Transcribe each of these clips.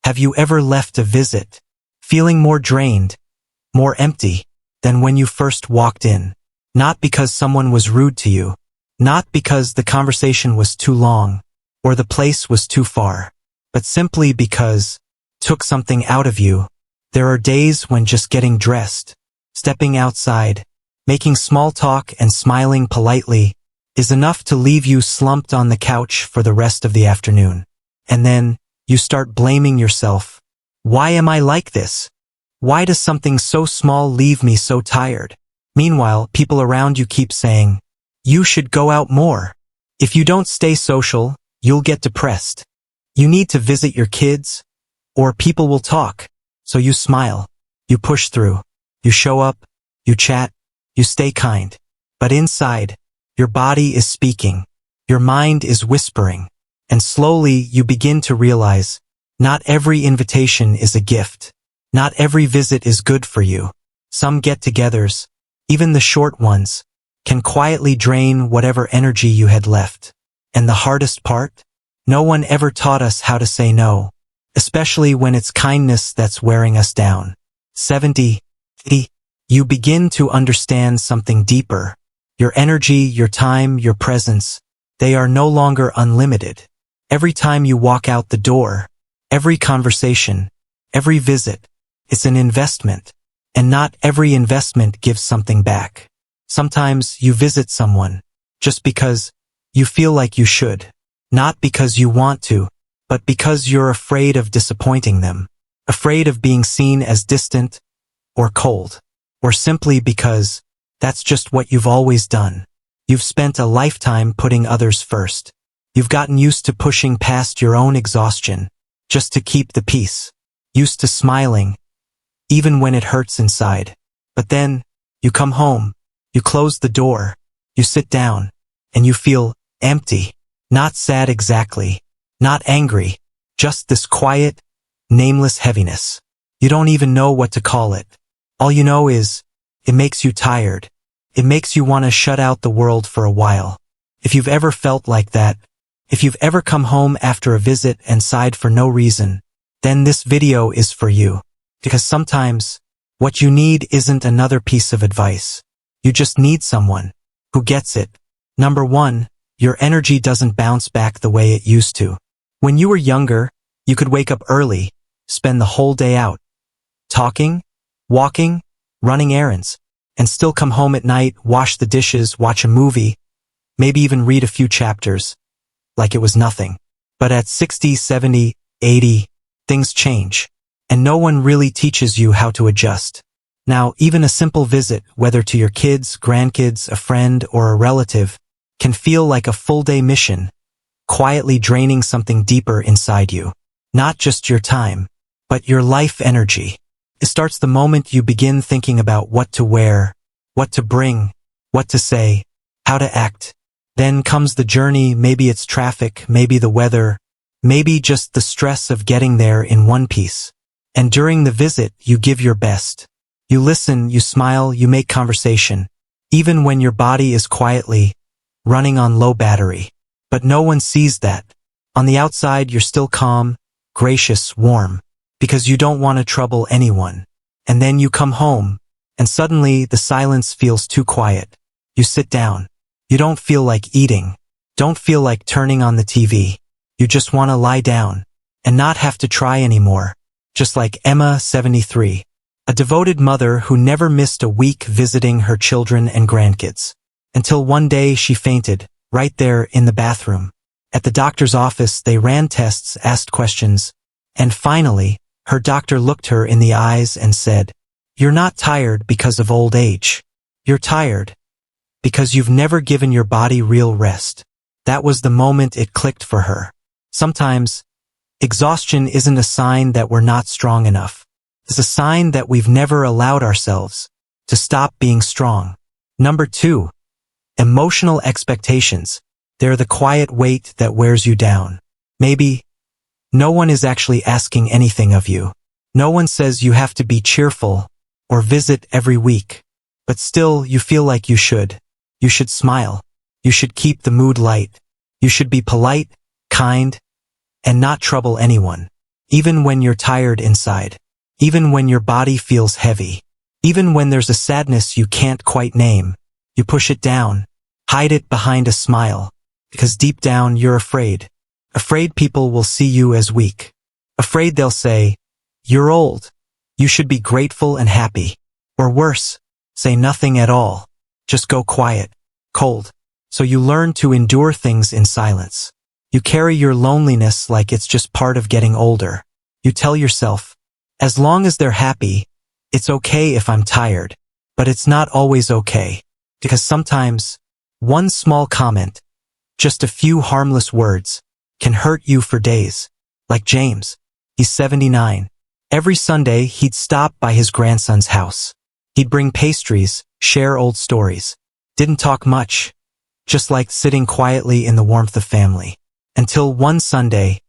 Have you ever left a visit feeling more drained, more empty than when you first walked in? Not because someone was rude to you, not because the conversation was too long or the place was too far, but simply because took something out of you. There are days when just getting dressed, stepping outside, making small talk and smiling politely is enough to leave you slumped on the couch for the rest of the afternoon. And then you start blaming yourself. Why am I like this? Why does something so small leave me so tired? Meanwhile, people around you keep saying, you should go out more. If you don't stay social, you'll get depressed. You need to visit your kids, or people will talk. So you smile, you push through, you show up, you chat, you stay kind. But inside, your body is speaking, your mind is whispering, and slowly you begin to realize, not every invitation is a gift. Not every visit is good for you. Some get-togethers, even the short ones, can quietly drain whatever energy you had left. And the hardest part? No one ever taught us how to say no, especially when it's kindness that's wearing us down. 70. You begin to understand something deeper. Your energy, your time, your presence, they are no longer unlimited. Every time you walk out the door, every conversation, every visit, it's an investment. And not every investment gives something back. Sometimes you visit someone just because you feel like you should. Not because you want to, but because you're afraid of disappointing them. Afraid of being seen as distant or cold. Or simply because that's just what you've always done. You've spent a lifetime putting others first. You've gotten used to pushing past your own exhaustion just to keep the peace. Used to smiling, even when it hurts inside. But then, you come home, you close the door, you sit down, and you feel empty. Not sad exactly, not angry, just this quiet, nameless heaviness. You don't even know what to call it. All you know is, it makes you tired. It makes you want to shut out the world for a while. If you've ever felt like that, if you've ever come home after a visit and sighed for no reason, then this video is for you. Because sometimes, what you need isn't another piece of advice. You just need someone who gets it. Number 1, your energy doesn't bounce back the way it used to. When you were younger, you could wake up early, spend the whole day out, talking, walking, running errands, and still come home at night, wash the dishes, watch a movie, maybe even read a few chapters, like it was nothing. But at 60, 70, 80, things change. And no one really teaches you how to adjust. Now, even a simple visit, whether to your kids, grandkids, a friend, or a relative, can feel like a full-day mission, quietly draining something deeper inside you. Not just your time, but your life energy. It starts the moment you begin thinking about what to wear, what to bring, what to say, how to act. Then comes the journey, maybe it's traffic, maybe the weather, maybe just the stress of getting there in one piece. And during the visit, you give your best. You listen, you smile, you make conversation, even when your body is quietly running on low battery. But no one sees that. On the outside, you're still calm, gracious, warm, because you don't want to trouble anyone. And then you come home, and suddenly the silence feels too quiet. You sit down. You don't feel like eating. Don't feel like turning on the TV. You just want to lie down and not have to try anymore. Just like Emma, 73, a devoted mother who never missed a week visiting her children and grandkids. Until one day she fainted, right there in the bathroom. At the doctor's office, they ran tests, asked questions, and finally, her doctor looked her in the eyes and said, "You're not tired because of old age. You're tired because you've never given your body real rest." That was the moment it clicked for her. Sometimes, exhaustion isn't a sign that we're not strong enough. It's a sign that we've never allowed ourselves to stop being strong. Number 2, emotional expectations. They're the quiet weight that wears you down. Maybe no one is actually asking anything of you. No one says you have to be cheerful or visit every week. But still, you feel like you should. You should smile. You should keep the mood light. You should be polite, kind, and not trouble anyone. even when you're tired inside, even when your body feels heavy, even when there's a sadness you can't quite name, you push it down, hide it behind a smile, because deep down you're afraid. Afraid people will see you as weak. Afraid they'll say, "You're old. You should be grateful and happy." Or worse, say nothing at all. Just go quiet, cold. So you learn to endure things in silence. You carry your loneliness like it's just part of getting older. You tell yourself, as long as they're happy, it's okay if I'm tired. But it's not always okay. Because sometimes, one small comment, just a few harmless words, can hurt you for days. Like James. He's 79. Every Sunday, he'd stop by his grandson's house. He'd bring pastries, share old stories. Didn't talk much. Just liked sitting quietly in the warmth of family. Until one Sunday,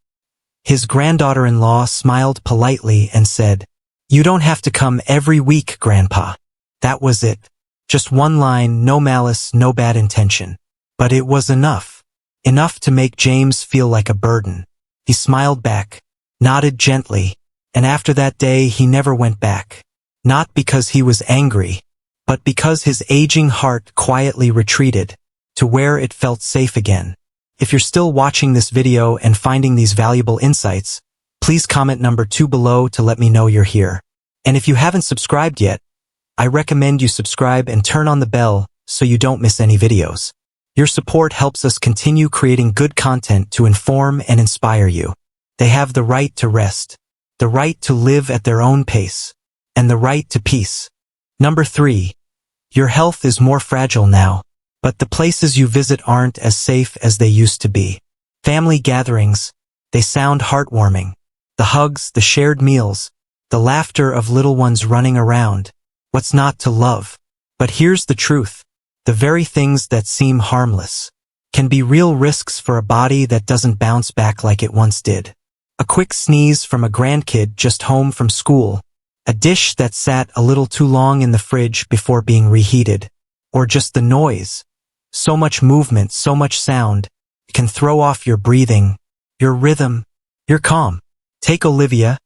his granddaughter-in-law smiled politely and said, "You don't have to come every week, Grandpa." That was it. Just one line, no malice, no bad intention. But it was enough. Enough to make James feel like a burden. He smiled back, nodded gently, and after that day he never went back. Not because he was angry, but because his aging heart quietly retreated to where it felt safe again. If you're still watching this video and finding these valuable insights, please comment number 2 below to let me know you're here. And if you haven't subscribed yet, I recommend you subscribe and turn on the bell so you don't miss any videos. Your support helps us continue creating good content to inform and inspire you. They have the right to rest, the right to live at their own pace, and the right to peace. Number 3. Your health is more fragile now, but the places you visit aren't as safe as they used to be. Family gatherings, they sound heartwarming. The hugs, the shared meals, the laughter of little ones running around. What's not to love? But here's the truth. The very things that seem harmless can be real risks for a body that doesn't bounce back like it once did. A quick sneeze from a grandkid just home from school, a dish that sat a little too long in the fridge before being reheated, or just the noise. So much movement, so much sound, it can throw off your breathing, your rhythm, your calm. Take Olivia,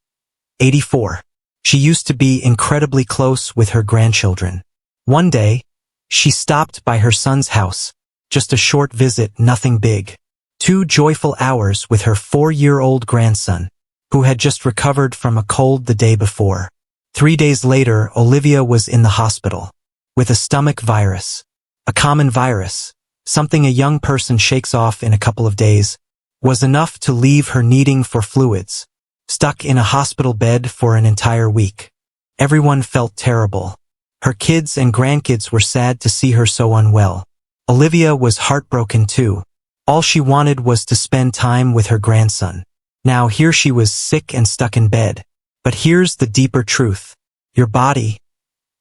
84. She used to be incredibly close with her grandchildren. One day, she stopped by her son's house. Just a short visit, nothing big. 2 joyful hours with her 4-year-old grandson, who had just recovered from a cold the day before. 3 days later, Olivia was in the hospital with a stomach virus. A common virus, something a young person shakes off in a couple of days, was enough to leave her needing for fluids, stuck in a hospital bed for an entire week. Everyone felt terrible. Her kids and grandkids were sad to see her so unwell. Olivia was heartbroken too. All she wanted was to spend time with her grandson. Now here she was sick and stuck in bed. But here's the deeper truth. Your body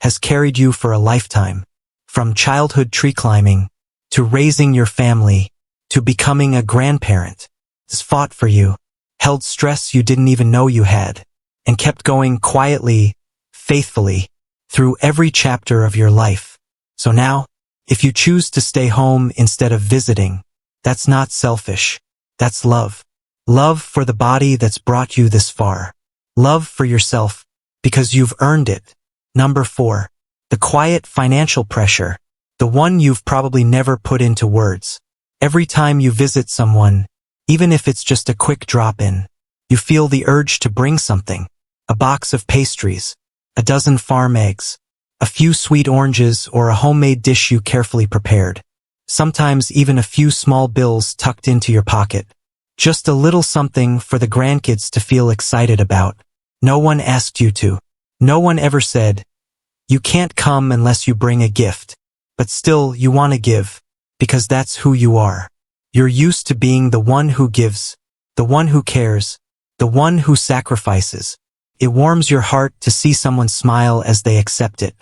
has carried you for a lifetime. From childhood tree climbing, to raising your family, to becoming a grandparent. It's fought for you, held stress you didn't even know you had, and kept going quietly, faithfully, through every chapter of your life. So now, if you choose to stay home instead of visiting, that's not selfish. That's love. Love for the body that's brought you this far. Love for yourself, because you've earned it. Number 4. The quiet financial pressure. The one you've probably never put into words. Every time you visit someone, even if it's just a quick drop-in, you feel the urge to bring something. A box of pastries, a dozen farm eggs, a few sweet oranges, or a homemade dish you carefully prepared. Sometimes even a few small bills tucked into your pocket. Just a little something for the grandkids to feel excited about. No one asked you to. No one ever said, "You can't come unless you bring a gift." But still, you want to give, because that's who you are. You're used to being the one who gives, the one who cares, the one who sacrifices. It warms your heart to see someone smile as they accept it.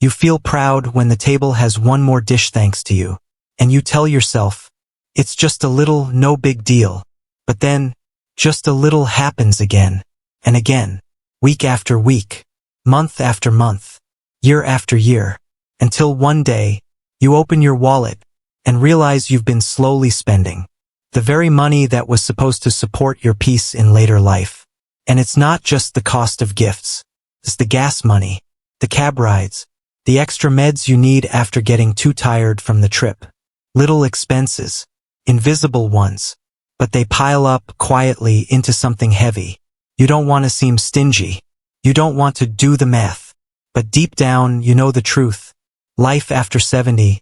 You feel proud when the table has one more dish thanks to you. And you tell yourself, it's just a little, no big deal. But then, just a little happens again, and again, week after week, month after month, year after year, until one day, you open your wallet and realize you've been slowly spending the very money that was supposed to support your peace in later life. And it's not just the cost of gifts. It's the gas money, the cab rides, the extra meds you need after getting too tired from the trip. Little expenses, invisible ones, but they pile up quietly into something heavy. You don't want to seem stingy. You don't want to do the math. But deep down, you know the truth. Life after 70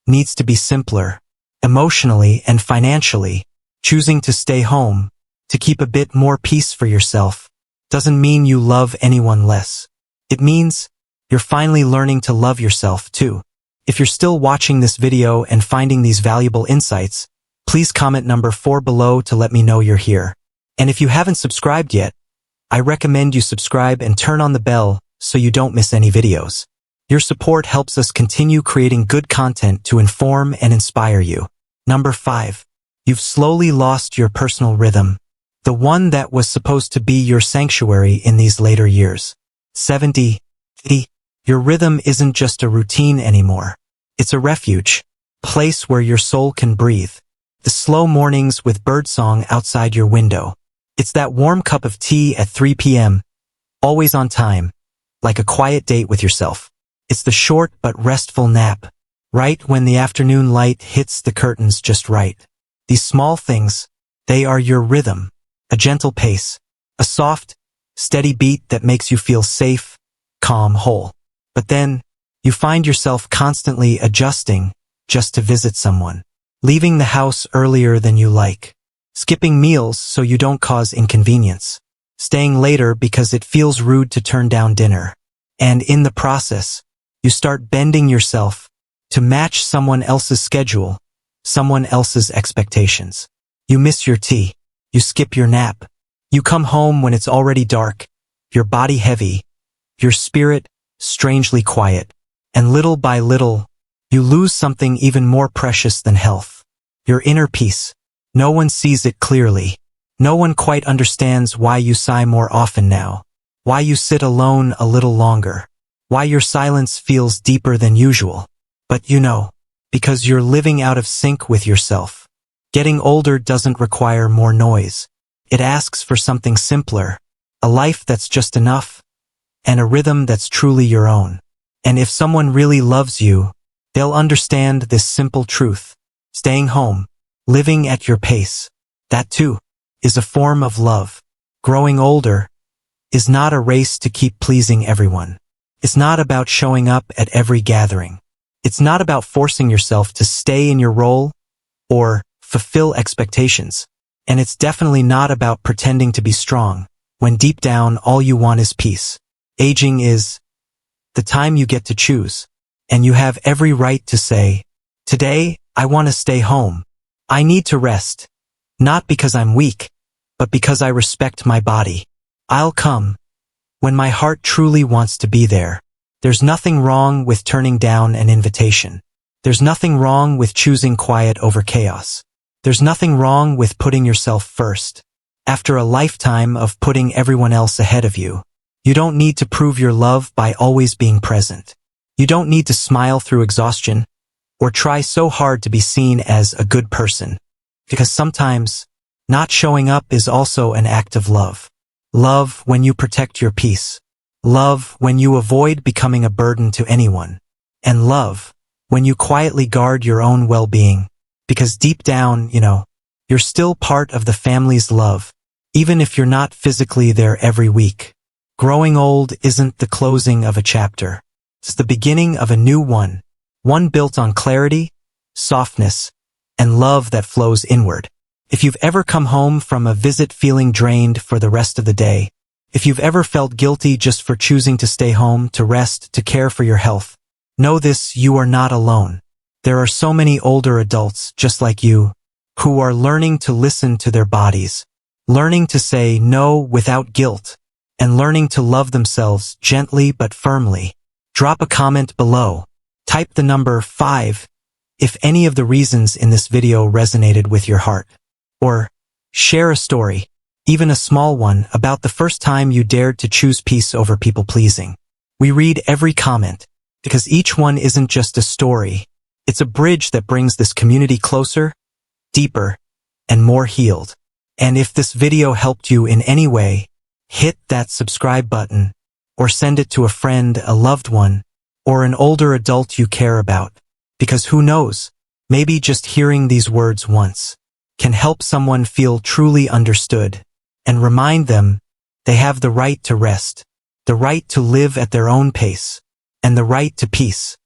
needs to be simpler, emotionally and financially. Choosing to stay home, to keep a bit more peace for yourself, doesn't mean you love anyone less. It means you're finally learning to love yourself too. If you're still watching this video and finding these valuable insights, please comment number 4 below to let me know you're here. And if you haven't subscribed yet, I recommend you subscribe and turn on the bell so you don't miss any videos. Your support helps us continue creating good content to inform and inspire you. Number 5. You've slowly lost your personal rhythm, the one that was supposed to be your sanctuary in these later years. 70. Your rhythm isn't just a routine anymore. It's a refuge, place where your soul can breathe. The slow mornings with birdsong outside your window. It's that warm cup of tea at 3 p.m., always on time, like a quiet date with yourself. It's the short but restful nap, right when the afternoon light hits the curtains just right. These small things, they are your rhythm, a gentle pace, a soft, steady beat that makes you feel safe, calm, whole. But then, you find yourself constantly adjusting just to visit someone, leaving the house earlier than you like, skipping meals so you don't cause inconvenience, staying later because it feels rude to turn down dinner. And in the process, you start bending yourself to match someone else's schedule, someone else's expectations. You miss your tea, you skip your nap, you come home when it's already dark, your body heavy, your spirit strangely quiet, and little by little, you lose something even more precious than health. Your inner peace. No one sees it clearly. No one quite understands why you sigh more often now, why you sit alone a little longer, why your silence feels deeper than usual. But you know, because you're living out of sync with yourself. Getting older doesn't require more noise. It asks for something simpler, a life that's just enough, and a rhythm that's truly your own. And if someone really loves you, they'll understand this simple truth. Staying home, living at your pace, that too, is a form of love. Growing older is not a race to keep pleasing everyone. It's not about showing up at every gathering. It's not about forcing yourself to stay in your role or fulfill expectations. And it's definitely not about pretending to be strong when deep down all you want is peace. Aging is the time you get to choose, and you have every right to say, today, I want to stay home. I need to rest, not because I'm weak, but because I respect my body. I'll come when my heart truly wants to be there. There's nothing wrong with turning down an invitation. There's nothing wrong with choosing quiet over chaos. There's nothing wrong with putting yourself first. After a lifetime of putting everyone else ahead of you, you don't need to prove your love by always being present. You don't need to smile through exhaustion or try so hard to be seen as a good person. Because sometimes, not showing up is also an act of love. Love when you protect your peace. Love when you avoid becoming a burden to anyone. And love when you quietly guard your own well-being. Because deep down, you're still part of the family's love, even if you're not physically there every week. Growing old isn't the closing of a chapter. It's the beginning of a new one built on clarity, softness, and love that flows inward. If you've ever come home from a visit feeling drained for the rest of the day, if you've ever felt guilty just for choosing to stay home, to rest, to care for your health, know this: you are not alone. There are so many older adults just like you who are learning to listen to their bodies, learning to say no without guilt, and learning to love themselves gently but firmly. Drop a comment below. Type the number 5 if any of the reasons in this video resonated with your heart. Or share a story, even a small one, about the first time you dared to choose peace over people-pleasing. We read every comment because each one isn't just a story. It's a bridge that brings this community closer, deeper, and more healed. And if this video helped you in any way, hit that subscribe button, or send it to a friend, a loved one, or an older adult you care about. Because who knows, maybe just hearing these words once can help someone feel truly understood and remind them they have the right to rest, the right to live at their own pace, and the right to peace.